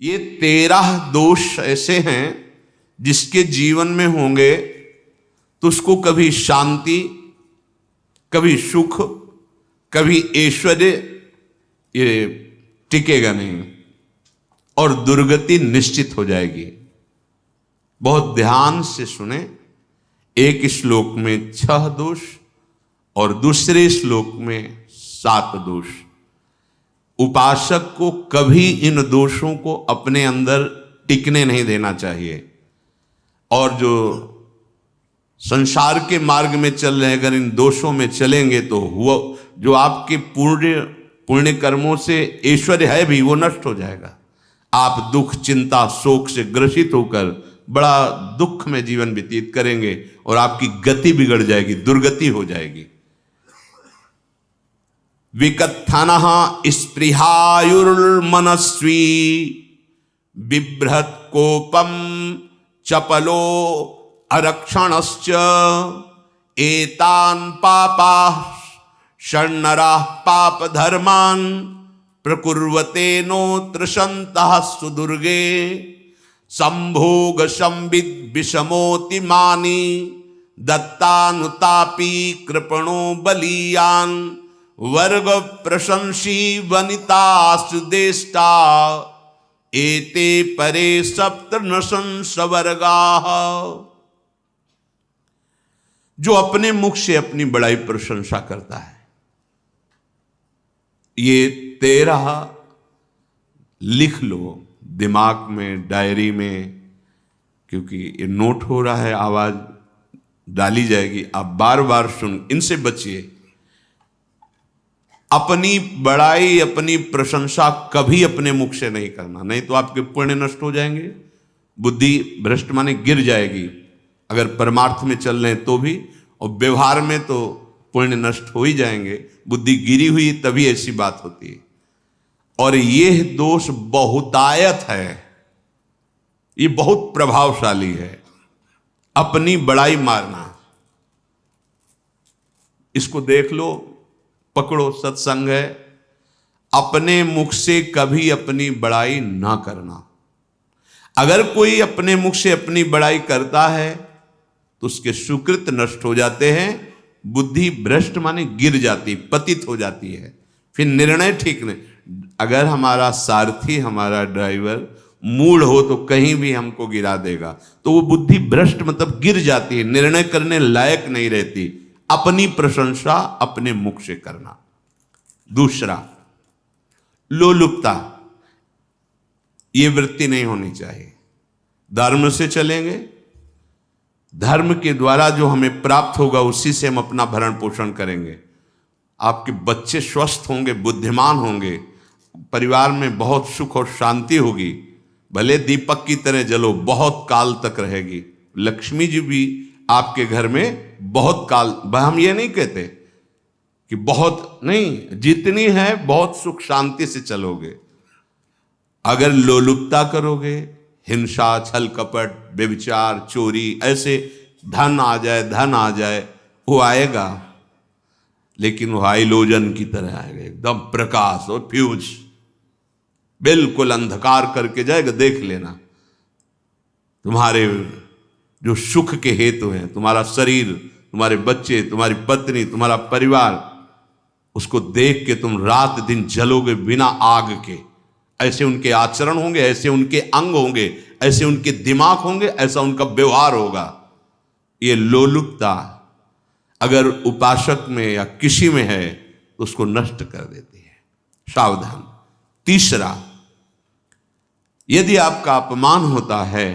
ये 13 दोष ऐसे हैं जिसके जीवन में होंगे तो उसको कभी शांति, कभी सुख, कभी ऐश्वर्य ये टिकेगा नहीं और दुर्गति निश्चित हो जाएगी। बहुत ध्यान से सुने। एक श्लोक में 6 दोष और दूसरे श्लोक में 7 दोष। उपासक को कभी इन दोषों को अपने अंदर टिकने नहीं देना चाहिए। और जो संसार के मार्ग में चल रहे, अगर इन दोषों में चलेंगे तो हुआ जो आपके पुण्य कर्मों से ऐश्वर्य है भी वो नष्ट हो जाएगा। आप दुख, चिंता, शोक से ग्रसित होकर बड़ा दुख में जीवन व्यतीत करेंगे और आपकी गति बिगड़ जाएगी, दुर्गति हो जाएगी। विकत्थनः स्पृहायुर्मनस्वी बिभ्रत कोपम चपलो अरक्षणश्च एतान् पापाः षण्णराः पाप धर्मान् प्रकुर्वते नोत्र सन्तः सुदुर्गे संभोग संविद विषमोति मानी दत्तानुतापी कृपणो बलीयान वर्ग प्रशंसी वनितास्तु देष्टा एते परे सप्तनशंस वर्गाः। जो अपने मुख से अपनी बड़ाई प्रशंसा करता है, ये 13 लिख लो दिमाग में, डायरी में, क्योंकि ये नोट हो रहा है, आवाज डाली जाएगी, आप बार बार सुन, इनसे बचिए। अपनी बड़ाई, अपनी प्रशंसा कभी अपने मुख से नहीं करना, नहीं तो आपके पुण्य नष्ट हो जाएंगे, बुद्धि भ्रष्ट माने गिर जाएगी। अगर परमार्थ में चल रहे हैं तो भी, और व्यवहार में तो पुण्य नष्ट हो ही जाएंगे। बुद्धि गिरी हुई तभी ऐसी बात होती है। और यह दोष बहुतायत है, ये बहुत प्रभावशाली है। अपनी बड़ाई मारना, इसको देख लो, पकड़ो, सत्संग है। अपने मुख से कभी अपनी बड़ाई ना करना। अगर कोई अपने मुख से अपनी बड़ाई करता है तो उसके सुकृत नष्ट हो जाते हैं, बुद्धि भ्रष्ट माने गिर जाती, पतित हो जाती है, फिर निर्णय ठीक नहीं। अगर हमारा सारथी, हमारा ड्राइवर मूढ़ हो तो कहीं भी हमको गिरा देगा, तो वो बुद्धि भ्रष्ट मतलब गिर जाती है, निर्णय करने लायक नहीं रहती। अपनी प्रशंसा अपने मुख से करना। दूसरा, लोलुपता, ये वृत्ति नहीं होनी चाहिए। धर्म से चलेंगे, धर्म के द्वारा जो हमें प्राप्त होगा उसी से हम अपना भरण पोषण करेंगे। आपके बच्चे स्वस्थ होंगे, बुद्धिमान होंगे, परिवार में बहुत सुख और शांति होगी। भले दीपक की तरह जलो, बहुत काल तक रहेगी। लक्ष्मी जी भी आपके घर में बहुत काल, हम ये नहीं कहते कि बहुत नहीं, जितनी है बहुत सुख शांति से चलोगे। अगर लोलुपता करोगे, हिंसा, छल कपट, व्यभिचार, चोरी, ऐसे धन आ जाए, वो आएगा, लेकिन वो हाइलोजन की तरह आएगा, एकदम प्रकाश और फ्यूज, बिल्कुल अंधकार करके जाएगा। देख लेना, तुम्हारे जो सुख के हेतु हैं, तुम्हारा शरीर, तुम्हारे बच्चे, तुम्हारी पत्नी, तुम्हारा परिवार, उसको देख के तुम रात दिन जलोगे बिना आग के। ऐसे उनके आचरण होंगे, ऐसे उनके अंग होंगे, ऐसे उनके दिमाग होंगे, ऐसा उनका व्यवहार होगा। ये लोलुपता अगर उपासक में या किसी में है तो उसको नष्ट कर देती है। सावधान। तीसरा, यदि आपका अपमान होता है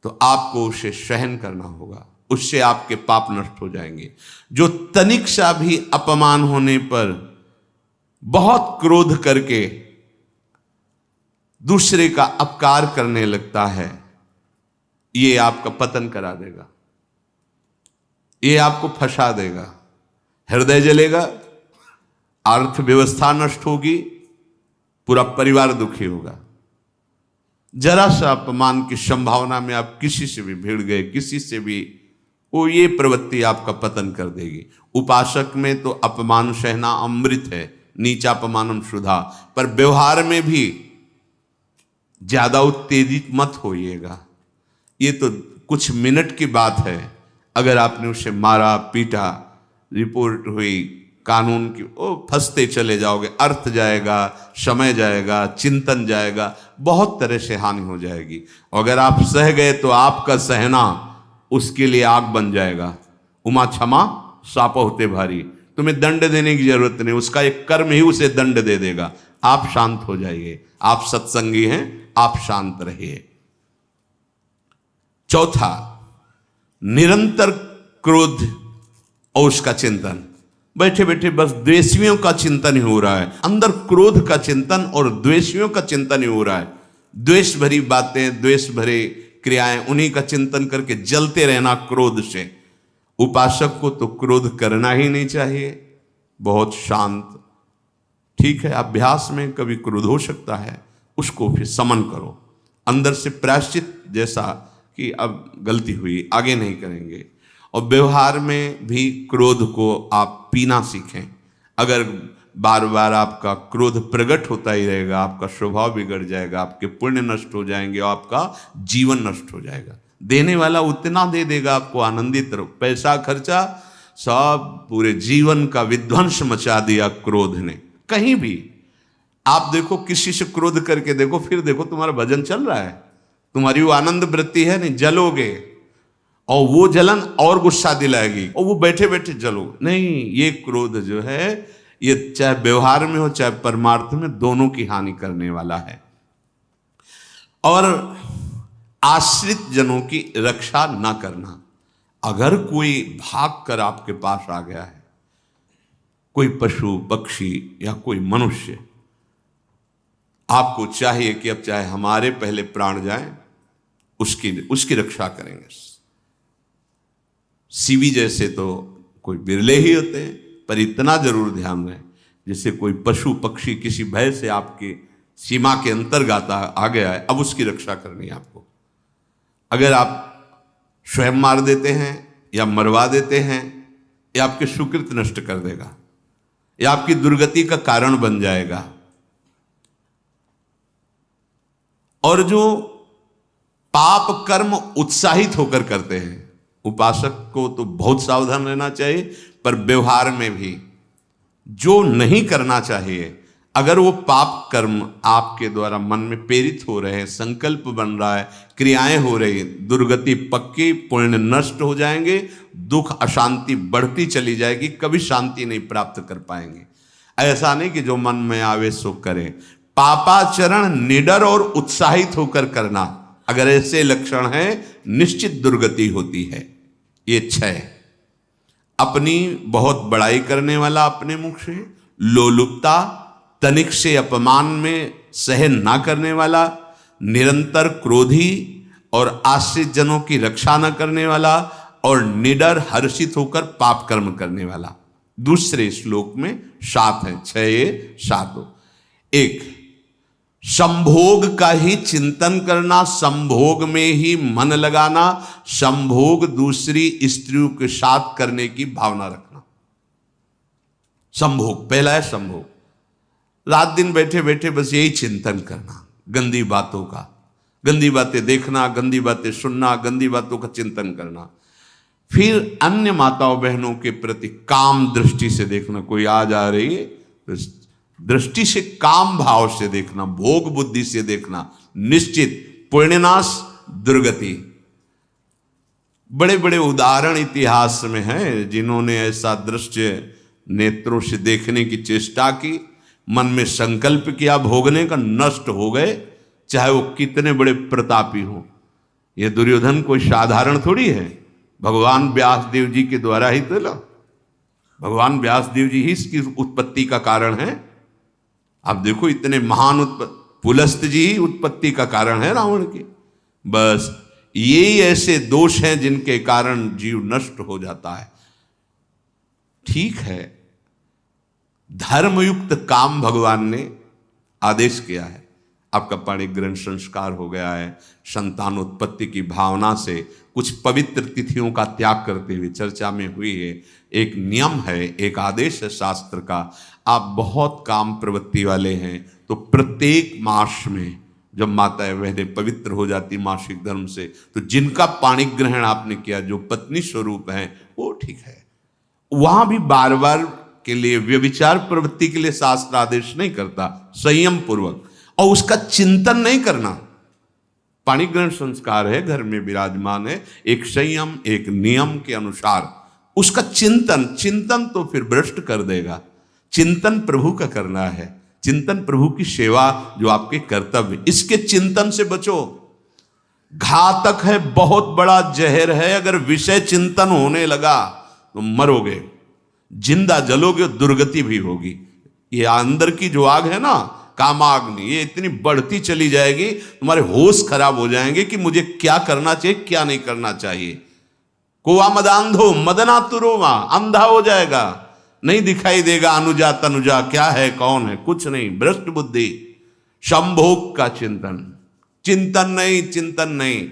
तो आपको उसे सहन करना होगा, उससे आपके पाप नष्ट हो जाएंगे। जो तनिक सा भी अपमान होने पर बहुत क्रोध करके दूसरे का अपकार करने लगता है, ये आपका पतन करा देगा, ये आपको फंसा देगा, हृदय जलेगा, अर्थव्यवस्था नष्ट होगी, पूरा परिवार दुखी होगा। जरा सा अपमान की संभावना में आप किसी से भी भिड़ गए, किसी से भी, वो ये प्रवृत्ति आपका पतन कर देगी। उपासक में तो अपमान सहना अमृत है, नीचापमानम सुधा, पर व्यवहार में भी ज्यादा उत्तेजित मत होइएगा। ये तो कुछ मिनट की बात है, अगर आपने उसे मारा पीटा, रिपोर्ट हुई कानून की, ओ फंसते चले जाओगे, अर्थ जाएगा, समय जाएगा, चिंतन जाएगा, बहुत तरह से हानि हो जाएगी। अगर आप सह गए तो आपका सहना उसके लिए आग बन जाएगा। उमा क्षमा साप होते भारी, तुम्हें दंड देने की जरूरत नहीं, उसका एक कर्म ही उसे दंड दे देगा। आप शांत हो जाइए, आप सत्संगी हैं, आप शांत रहिए। चौथा, निरंतर क्रोध और उसका चिंतन। बैठे बैठे बस द्वेषियों का चिंतन ही हो रहा है, अंदर क्रोध का चिंतन और द्वेषियों का चिंतन ही हो रहा है। द्वेष भरी बातें, द्वेष भरे क्रियाएं, उन्हीं का चिंतन करके जलते रहना क्रोध से। उपासक को तो क्रोध करना ही नहीं चाहिए, बहुत शांत। ठीक है, अभ्यास में कभी क्रोध हो सकता है, उसको फिर समन करो, अंदर से प्रायश्चित जैसा कि अब गलती हुई, आगे नहीं करेंगे। और व्यवहार में भी क्रोध को आप पीना सीखें। अगर बार बार आपका क्रोध प्रकट होता ही रहेगा, आपका स्वभाव बिगड़ जाएगा, आपके पुण्य नष्ट हो जाएंगे और आपका जीवन नष्ट हो जाएगा। देने वाला उतना दे देगा आपको, आनंदित रहो। पैसा खर्चा, सब पूरे जीवन का विध्वंस मचा दिया क्रोध ने। कहीं भी आप देखो, किसी से क्रोध करके देखो, फिर देखो तुम्हारा भजन चल रहा है, तुम्हारी वो आनंद वृत्ति है नहीं, जलोगे और वो जलन और गुस्सा दिलाएगी और वो बैठे बैठे जलो नहीं। ये क्रोध जो है, ये चाहे व्यवहार में हो चाहे परमार्थ में, दोनों की हानि करने वाला है। और आश्रित जनों की रक्षा ना करना। अगर कोई भाग कर आपके पास आ गया है, कोई पशु पक्षी या कोई मनुष्य, आपको चाहिए कि अब चाहे हमारे पहले प्राण जाएं, उसकी रक्षा करेंगे। सीवी जैसे तो कोई बिरले ही होते हैं, पर इतना जरूर ध्यान रहे, जैसे कोई पशु पक्षी किसी भय से आपके सीमा के अंतर्गत आ गया है, अब उसकी रक्षा करनी है आपको। अगर आप स्वयं मार देते हैं या मरवा देते हैं, या आपके सुकृत नष्ट कर देगा, या आपकी दुर्गति का कारण बन जाएगा। और जो पाप कर्म उत्साहित होकर करते हैं, उपासक को तो बहुत सावधान रहना चाहिए, पर व्यवहार में भी जो नहीं करना चाहिए, अगर वो पाप कर्म आपके द्वारा मन में प्रेरित हो रहे हैं, संकल्प बन रहा है, क्रियाएं हो रही, दुर्गति पक्की, पुण्य नष्ट हो जाएंगे, दुख अशांति बढ़ती चली जाएगी, कभी शांति नहीं प्राप्त कर पाएंगे। ऐसा नहीं कि जो मन में आवे सो करें। पापाचरण निडर और उत्साहित होकर करना, अगर ऐसे लक्षण है, निश्चित दुर्गति होती है। ये 6, अपनी बहुत बड़ाई करने वाला अपने मुख से, लोलुपता, तनिक से अपमान में सहन ना करने वाला, निरंतर क्रोधी और आश्रित जनों की रक्षा न करने वाला, और निडर हर्षित होकर पाप कर्म करने वाला। दूसरे श्लोक में 7 है, 6 7 हो। 1, संभोग का ही चिंतन करना, संभोग में ही मन लगाना, संभोग दूसरी स्त्रियों के साथ करने की भावना रखना। संभोग पहला है, संभोग। रात दिन बैठे बैठे बस यही चिंतन करना, गंदी बातों का, गंदी बातें देखना, गंदी बातें सुनना, गंदी बातों का चिंतन करना। फिर अन्य माताओं बहनों के प्रति काम दृष्टि से देखना, कोई आ जा रही है तो दृष्टि से, काम भाव से देखना, भोग बुद्धि से देखना, निश्चित पुण्यनाश दुर्गति। बड़े बड़े उदाहरण इतिहास में हैं जिन्होंने ऐसा दृश्य नेत्रों से देखने की चेष्टा की, मन में संकल्प किया भोगने का, नष्ट हो गए, चाहे वो कितने बड़े प्रतापी हो। ये दुर्योधन कोई साधारण थोड़ी है, भगवान व्यास देव जी के द्वारा ही तो लो, भगवान व्यास देव जी ही इसकी उत्पत्ति का कारण है। आप देखो, इतने महान पुलस्त जी ही उत्पत्ति का कारण है रावण की। बस यही ऐसे दोष हैं जिनके कारण जीव नष्ट हो जाता है। ठीक है, धर्मयुक्त काम भगवान ने आदेश किया है, आपका पाणिग्रहण संस्कार हो गया है, संतानोत्पत्ति की भावना से कुछ पवित्र तिथियों का त्याग करते हुए चर्चा में हुई है। एक नियम है, एक आदेश है शास्त्र का। आप बहुत काम प्रवृत्ति वाले हैं तो प्रत्येक मास में जब माताएं बहनें पवित्र हो जाती मासिक धर्म से, तो जिनका पाणी ग्रहण आपने किया, जो पत्नी स्वरूप है, वो ठीक है। वहां भी बार बार के लिए व्यभिचार प्रवृत्ति के लिए शास्त्र आदेश नहीं करता, संयम पूर्वक, और उसका चिंतन नहीं करना। पाणी ग्रहण संस्कार है, घर में विराजमान है, एक संयम एक नियम के अनुसार उसका चिंतन तो फिर भ्रष्ट कर देगा। चिंतन प्रभु का करना है, चिंतन प्रभु की सेवा जो आपके कर्तव्य, इसके चिंतन से बचो। घातक है, बहुत बड़ा जहर है। अगर विषय चिंतन होने लगा तो मरोगे, जिंदा जलोगे, दुर्गति भी होगी। ये अंदर की जो आग है ना, कामाग्नि, ये इतनी बढ़ती चली जाएगी, तुम्हारे होश खराब हो जाएंगे कि मुझे क्या करना चाहिए क्या नहीं करना चाहिए। कोवा मदांधो मदनातुरोमा, अंधा हो जाएगा, नहीं दिखाई देगा अनुजा तनुजा क्या है कौन है, कुछ नहीं, भ्रष्ट बुद्धि। संभोग का चिंतन नहीं।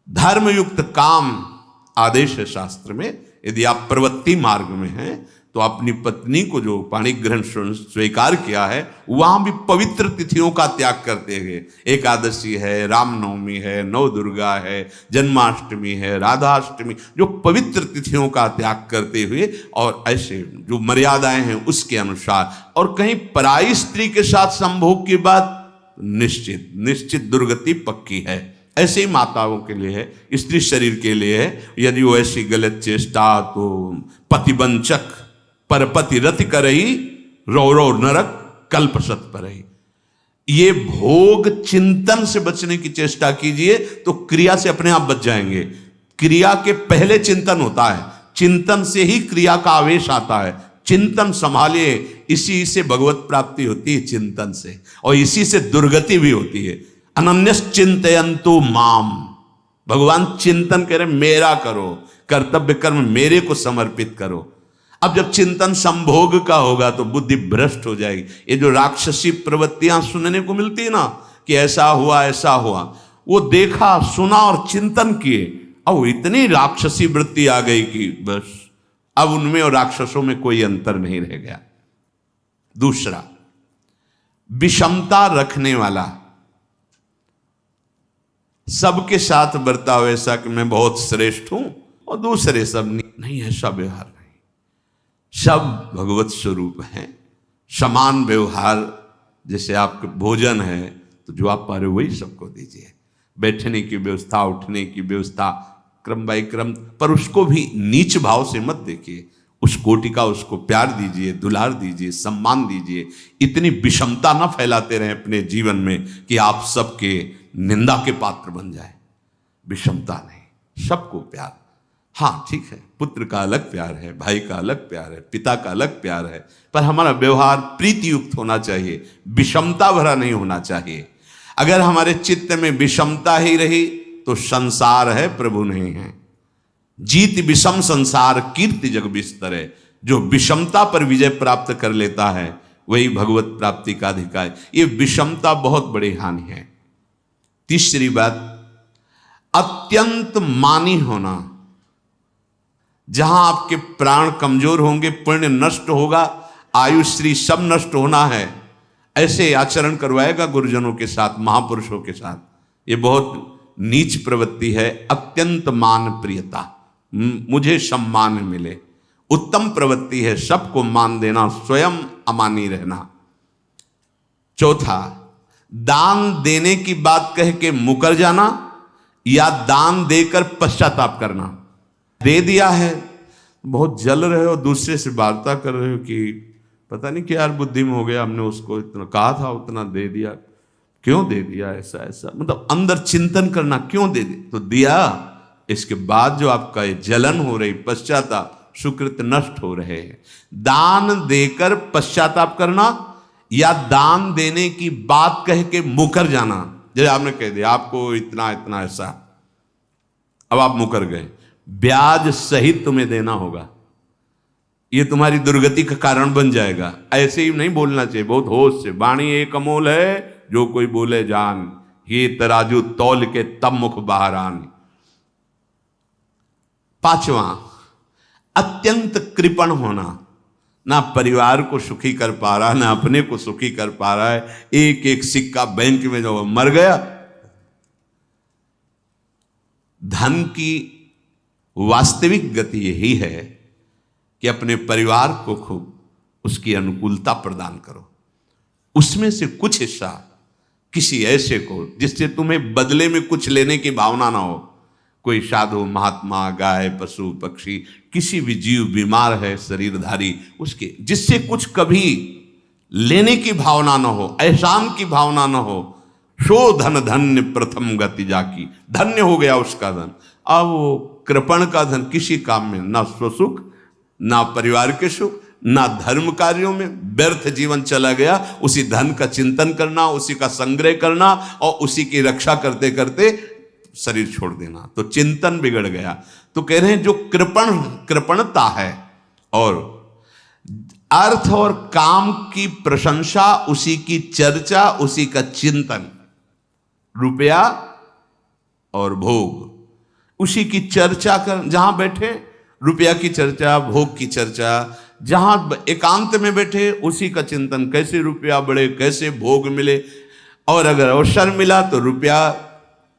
धर्मयुक्त काम आदेश है शास्त्र में। यदि आप प्रवृत्ति मार्ग में हैं तो अपनी पत्नी को जो पाणी ग्रहण स्वीकार किया है, वहां भी पवित्र तिथियों का त्याग करते हुए, एकादशी है, रामनवमी है, नव दुर्गा है, जन्माष्टमी है, राधाष्टमी, जो पवित्र तिथियों का त्याग करते हुए, और ऐसे जो मर्यादाएं हैं उसके अनुसार, और कहीं पराई स्त्री के साथ संभोग की बात निश्चित दुर्गति पक्की है। ऐसे ही माताओं के लिए है, स्त्री शरीर के लिए है। यदि वो ऐसी गलत चेष्टा, तो पतिवंचक परपति रति करही, रौ नरक कल्पसत परही। ये भोग चिंतन से बचने की चेष्टा कीजिए तो क्रिया से अपने आप बच जाएंगे। क्रिया के पहले चिंतन होता है, चिंतन से ही क्रिया का आवेश आता है। चिंतन संभालिए, इसी से भगवत प्राप्ति होती है, चिंतन से, और इसी से दुर्गति भी होती है। अनन्यश्चिन्तयन्तु माम, भगवान चिंतन करें, मेरा करो, कर्तव्य कर्म मेरे को समर्पित करो। अब जब चिंतन संभोग का होगा तो बुद्धि भ्रष्ट हो जाएगी। ये जो राक्षसी प्रवृत्तियां सुनने को मिलती है ना, कि ऐसा हुआ, वो देखा सुना और चिंतन किए, अब इतनी राक्षसी वृत्ति आ गई कि बस अब उनमें और राक्षसों में कोई अंतर नहीं रह गया। दूसरा, विषमता रखने वाला, सबके साथ बर्ताव ऐसा कि मैं बहुत श्रेष्ठ हूं और दूसरे सब नहीं, ऐसा व्यवहार नहीं। सब भगवत स्वरूप हैं, समान व्यवहार। जैसे आपके भोजन है तो जो आप पा रहे हो वही सबको दीजिए, बैठने की व्यवस्था, उठने की व्यवस्था, क्रम बाई क्रम, पर उसको भी नीच भाव से मत देखिए। उस कोटि का उसको प्यार दीजिए, दुलार दीजिए, सम्मान दीजिए। इतनी विषमता न फैलाते रहें अपने जीवन में कि आप सबके निंदा के पात्र बन जाए। विषमता नहीं, सबको प्यार। हाँ ठीक है, पुत्र का अलग प्यार है, भाई का अलग प्यार है, पिता का अलग प्यार है, पर हमारा व्यवहार प्रीति युक्त होना चाहिए, विषमता भरा नहीं होना चाहिए। अगर हमारे चित्त में विषमता ही रही तो संसार है, प्रभु नहीं है। जीत विषम संसार कीर्ति जग बिस्तर है। जो विषमता पर विजय प्राप्त कर लेता है वही भगवत प्राप्ति का अधिकारी। ये विषमता बहुत बड़ी हानि है। तीसरी बात, अत्यंत मानी होना। जहां आपके प्राण कमजोर होंगे, पुण्य नष्ट होगा, आयुश्री सब नष्ट होना है, ऐसे आचरण करवाएगा गुरुजनों के साथ, महापुरुषों के साथ। ये बहुत नीच प्रवृत्ति है। अत्यंत मान प्रियता, मुझे सम्मान मिले, उत्तम प्रवृत्ति है। सबको मान देना, स्वयं अमानी रहना। चौथा, दान देने की बात कह के मुकर जाना या दान देकर पश्चाताप करना। दे दिया है, बहुत जल रहे हो, दूसरे से वार्ता कर रहे हो कि पता नहीं क्या यार बुद्धि में हो गया, हमने उसको इतना कहा था, उतना दे दिया, क्यों दे दिया, ऐसा मतलब अंदर चिंतन करना, क्यों दे दिया तो दिया। इसके बाद जो आपका ये जलन हो रही, पश्चाताप, सुकृत नष्ट हो रहे हैं। दान देकर पश्चाताप करना या दान देने की बात कह के मुकर जाना। जैसे आपने कह दिया आपको इतना इतना ऐसा, अब आप मुकर गए, ब्याज सहित तुम्हें देना होगा, ये तुम्हारी दुर्गति का कारण बन जाएगा। ऐसे ही नहीं बोलना चाहिए, बहुत होश से। वाणी एक अमोल है, जो कोई बोले जान, ये तराजू तौल के तब मुख बाहर आन। पांचवा, अत्यंत कृपण होना। ना परिवार को सुखी कर पा रहा, ना अपने को सुखी कर पा रहा है। एक एक सिक्का बैंक में जो मर गया। धन की वास्तविक गति यही है कि अपने परिवार को खूब उसकी अनुकूलता प्रदान करो, उसमें से कुछ हिस्सा किसी ऐसे को जिससे तुम्हें बदले में कुछ लेने की भावना ना हो। कोई साधु महात्मा, गाय, पशु, पक्षी, किसी भी जीव बीमार है शरीरधारी, उसके जिससे कुछ कभी लेने की भावना ना हो, एहसान की भावना ना हो। सो धन धन्य प्रथम गति जाकी, धन्य हो गया उसका धन। अब वो कृपण का धन किसी काम में, ना स्वसुख, ना परिवार के सुख, ना धर्म कार्यों में, व्यर्थ जीवन चला गया। उसी धन का चिंतन करना, उसी का संग्रह करना और उसी की रक्षा करते करते शरीर छोड़ देना, तो चिंतन बिगड़ गया। तो कह रहे हैं जो कृपणता है और अर्थ और काम की प्रशंसा, उसी की चर्चा, उसी का चिंतन, रुपया और भोग, उसी की चर्चा कर, जहां बैठे रुपया की चर्चा, भोग की चर्चा, जहां एकांत में बैठे उसी का चिंतन, कैसे रुपया बढ़े, कैसे भोग मिले। और अगर अवसर मिला तो रुपया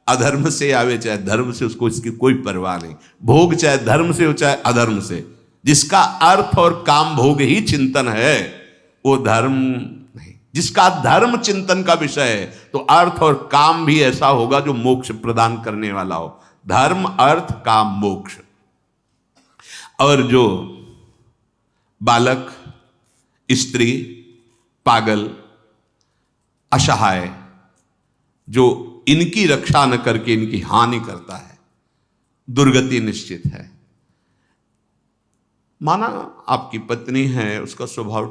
अधर्म से आवे चाहे धर्म से, उसको इसकी कोई परवाह नहीं। भोग चाहे धर्म से हो चाहे अधर्म से, जिसका अर्थ और काम भोग ही चिंतन है वो धर्म नहीं। जिसका धर्म चिंतन का विषय है तो अर्थ और काम भी ऐसा होगा जो मोक्ष प्रदान करने वाला हो। धर्म, अर्थ, काम, मोक्ष। और जो बालक, स्त्री, पागल, असहाय, जो इनकी रक्षा न करके इनकी हानि करता है, दुर्गति निश्चित है। माना आपकी पत्नी है, उसका स्वभाव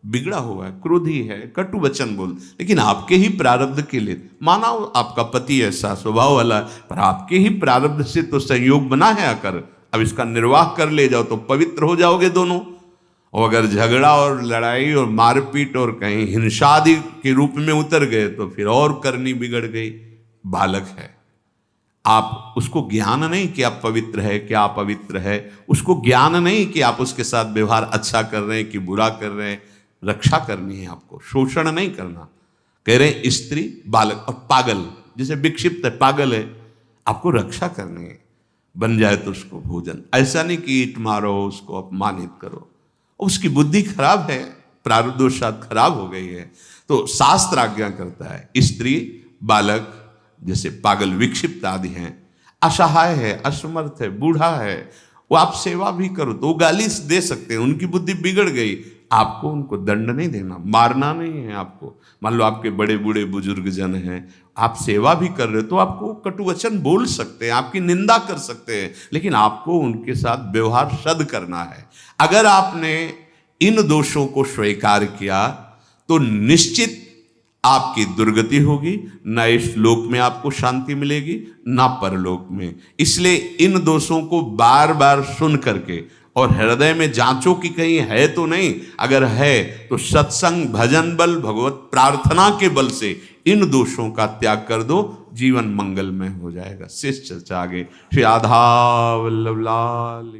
बिगड़ा हुआ है, क्रोधी है, कटु वचन बोल, लेकिन आपके ही प्रारब्ध के लिए, माना आपका पति ऐसा स्वभाव वाला, पर आपके ही प्रारब्ध से तो संयोग बना है आकर, अब इसका निर्वाह कर ले जाओ तो पवित्र हो जाओगे दोनों। और अगर झगड़ा और लड़ाई और मारपीट और कहीं हिंसा आदि के रूप में उतर गए तो फिर और करनी बिगड़ गई। बालक है, आप उसको ज्ञान नहीं कि आप पवित्र है, कि आप पवित्र है, उसको ज्ञान नहीं कि आप उसके साथ व्यवहार अच्छा कर रहे हैं कि बुरा कर रहे हैं। रक्षा करनी है आपको, शोषण नहीं करना। कह रहे हैं स्त्री, बालक और पागल, जैसे विक्षिप्त है, पागल है, आपको रक्षा करनी है। बन जाए तो उसको भोजन, ऐसा नहीं कि ईंट मारो, उसको अपमानित करो, उसकी बुद्धि खराब है, प्रारब्धवशात खराब हो गई है। तो शास्त्र आज्ञा करता है स्त्री, बालक, जैसे पागल, विक्षिप्त आदि हैं, असहाय है, असमर्थ है, बूढ़ा है, वो आप सेवा भी करो तो वो गाली दे सकते हैं, उनकी बुद्धि बिगड़ गई। आपको उनको दंड नहीं देना, मारना नहीं है आपको। मान लो आपके बड़े बूढ़े बुजुर्ग जन हैं, आप सेवा भी कर रहे हो तो आपको कटुवचन बोल सकते हैं, आपकी निंदा कर सकते हैं, लेकिन आपको उनके साथ व्यवहार सद करना है। अगर आपने इन दोषों को स्वीकार किया तो निश्चित आपकी दुर्गति होगी, न इस लोक में आपको शांति मिलेगी न परलोक में। इसलिए इन दोषों को बार बार सुन करके और हृदय में जांचो कि कहीं है तो नहीं। अगर है तो सत्संग, भजन बल, भगवत प्रार्थना के बल से इन दोषों का त्याग कर दो, जीवन मंगलमय हो जाएगा। शेष चर्चा आगे। श्री राधा वल्लभ लाल।